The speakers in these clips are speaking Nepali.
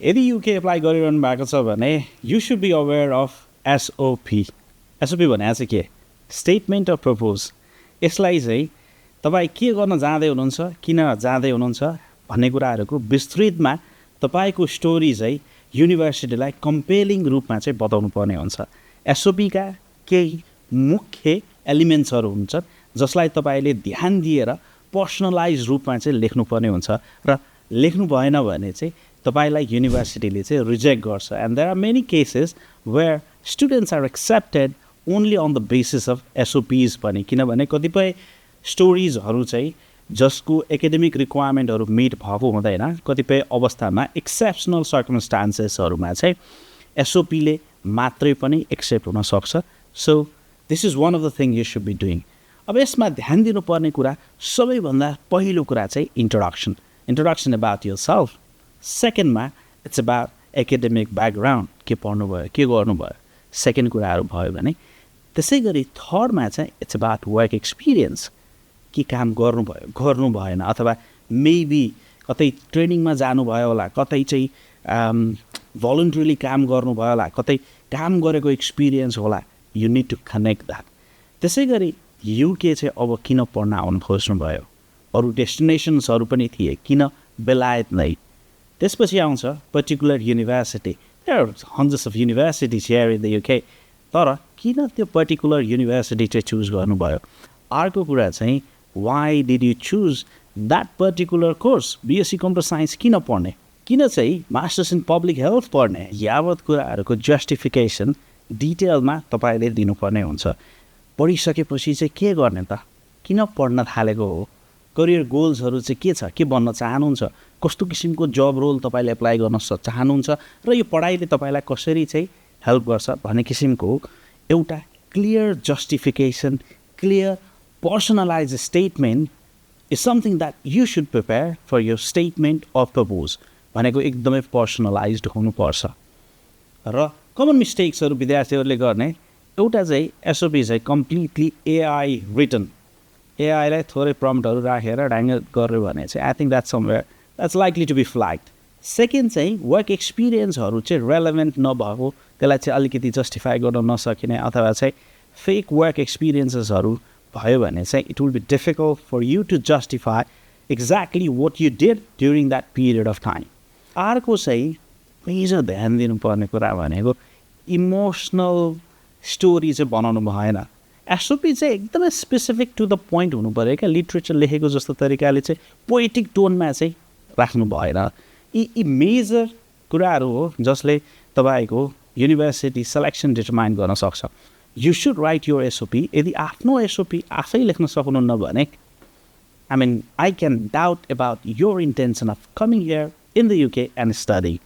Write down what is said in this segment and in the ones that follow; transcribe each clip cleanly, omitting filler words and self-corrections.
यदि युके एप्लाई गरिरहनु भएको छ भने you should be aware of SOP भने चाहिँ के स्टेटमेन्ट अफ प्रपोज। यसलाई चाहिँ तपाईँ के गर्न जाँदै हुनुहुन्छ, किन जाँदै हुनुहुन्छ भन्ने कुराहरूको विस्तृतमा तपाईँको स्टोरी चाहिँ युनिभर्सिटीलाई कम्पेलिङ रूपमा चाहिँ बताउनु पर्ने हुन्छ। SOP का केही मुख्य एलिमेन्ट्सहरू हुन्छन् जसलाई तपाईँले ध्यान दिएर पर्सनलाइज रूपमा चाहिँ लेख्नुपर्ने हुन्छ र लेख्नु भएन भने चाहिँ तपाईलाई युनिभर्सिटीले चाहिँ रिजेक्ट गर्छ। And there are many cases where students are accepted only on the basis of SOPs पनि, किनभने कतिपय स्टोरिजहरू चाहिँ जसको एकाडेमिक रिक्वायरमेन्टहरू मिट भएको हुँदैन, कतिपय अवस्थामा एक्सेप्सनल सर्कमस्टान्सेसहरूमा चाहिँ SOPले मात्रै पनि एक्सेप्ट हुन सक्छ। So this is one of the thing you should be doing. अब यसमा ध्यान दिनुपर्ने कुरा सबैभन्दा पहिलो कुरा चाहिँ इन्ट्रोडक्सन अबाउट योर सेल्फ। सेकेन्डमा इट्स अबाउट एकाडेमिक ब्याकग्राउन्ड, के पढ्नुभयो, के गर्नुभयो, सेकेन्ड कुराहरू भयो भने। त्यसै गरी थर्डमा चाहिँ इट्स अबाउट वर्क एक्सपिरियन्स, के काम गर्नुभयो, गर्नु भएन, अथवा मेबी कतै ट्रेनिङमा जानुभयो होला, कतै चाहिँ भलन्टरीली काम गर्नुभयो होला, कतै काम गरेको एक्सपिरियन्स होला। You need to connect that. त्यसै गरी युके चाहिँ अब किन पढ्न आउनु खोज्नुभयो, अरू डेस्टिनेसन्सहरू पनि थिए, किन बेलायत नै। त्यसपछि आउँछ particular university. There are hundreds of universities here in the UK, तर किन त्यो पर्टिकुलर युनिभर्सिटी चाहिँ चुज गर्नुभयो। अर्को कुरा चाहिँ why did you choose that particular course. BSc computer science किन पढ्ने, किन चाहिँ मास्टर्स इन पब्लिक हेल्थ पढ्ने, यावत कुराहरूको जस्टिफिकेसन डिटेलमा तपाईँले दिनुपर्ने हुन्छ। पढिसकेपछि चाहिँ के गर्ने त, किन पढ्न थालेको हो, करियर गोल्सहरू चाहिँ के छ, के बन्न चाहनुहुन्छ, कस्तो किसिमको जब रोल तपाईँले एप्लाई गर्न चाहनुहुन्छ र यो पढाइले तपाईँलाई कसरी चाहिँ हेल्प गर्छ भन्ने किसिमको एउटा clear justification, clear personalize statement is something that you should prepare for your statement of purpose भनेको एकदमै पर्सनलाइज्ड हुनुपर्छ। र कमन मिस्टेक्सहरू विद्यार्थीहरूले गर्ने एउटा चाहिँ SOP चाहिँ कम्प्लिटली AI रिटन, AIलाई थोरै प्रम्प्टहरू राखेर ढ्याङ्ग गर्यो भने चाहिँ I think that's somewhere that's likely to be flagged. Second चाहिँ वर्क एक्सपिरियन्सहरू चाहिँ रेलेभेन्ट नभएको, त्यसलाई चाहिँ अलिकति जस्टिफाई गर्न नसकिने, अथवा चाहिँ फेक वर्क एक्सपिरियन्सेसहरू भयो भने चाहिँ it will be difficult for you to justify exactly what you did during that period of time. अर्को चाहिँ मेजर ध्यान दिनुपर्ने कुरा भनेको इमोसनल स्टोरी चाहिँ बनाउनु भएन। SOP चाहिँ एकदमै स्पेसिफिक टु द पोइन्ट हुनु पऱ्यो क्या, लिट्रेचर लेखेको जस्तो तरिकाले चाहिँ पोएटिक टोनमा चाहिँ राख्नु भएन। यी मेजर कुराहरू हो जसले तपाईँको युनिभर्सिटी सेलेक्सन डिटरमाइन गर्न सक्छ। You should right your SOP। यदि आफ्नो SOP आफै लेख्न सक्नुहुन्न भने I can doubt about your intention of coming here in the UK and studying।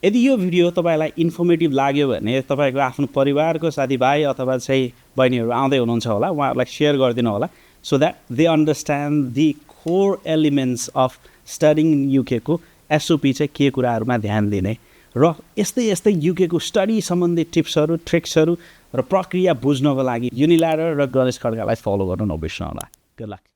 यदि यो भिडियो तपाईँलाई इन्फर्मेटिभ लाग्यो भने तपाईँको आफ्नो परिवारको साथीभाइ अथवा चाहिँ बहिनीहरू आउँदै हुनुहुन्छ होला, उहाँहरूलाई सेयर गरिदिनु होला, so that they understand the core elements of studying UK को SOP चाहिँ के कुराहरूमा ध्यान दिने र यस्तै यस्तै UK को स्टडी सम्बन्धी टिप्सहरू, ट्रिक्सहरू र प्रक्रिया बुझ्नको लागि युनिल्याडर र गणेश खड्कालाई फलो गर्नु नबिर्सनु होला। Good lock.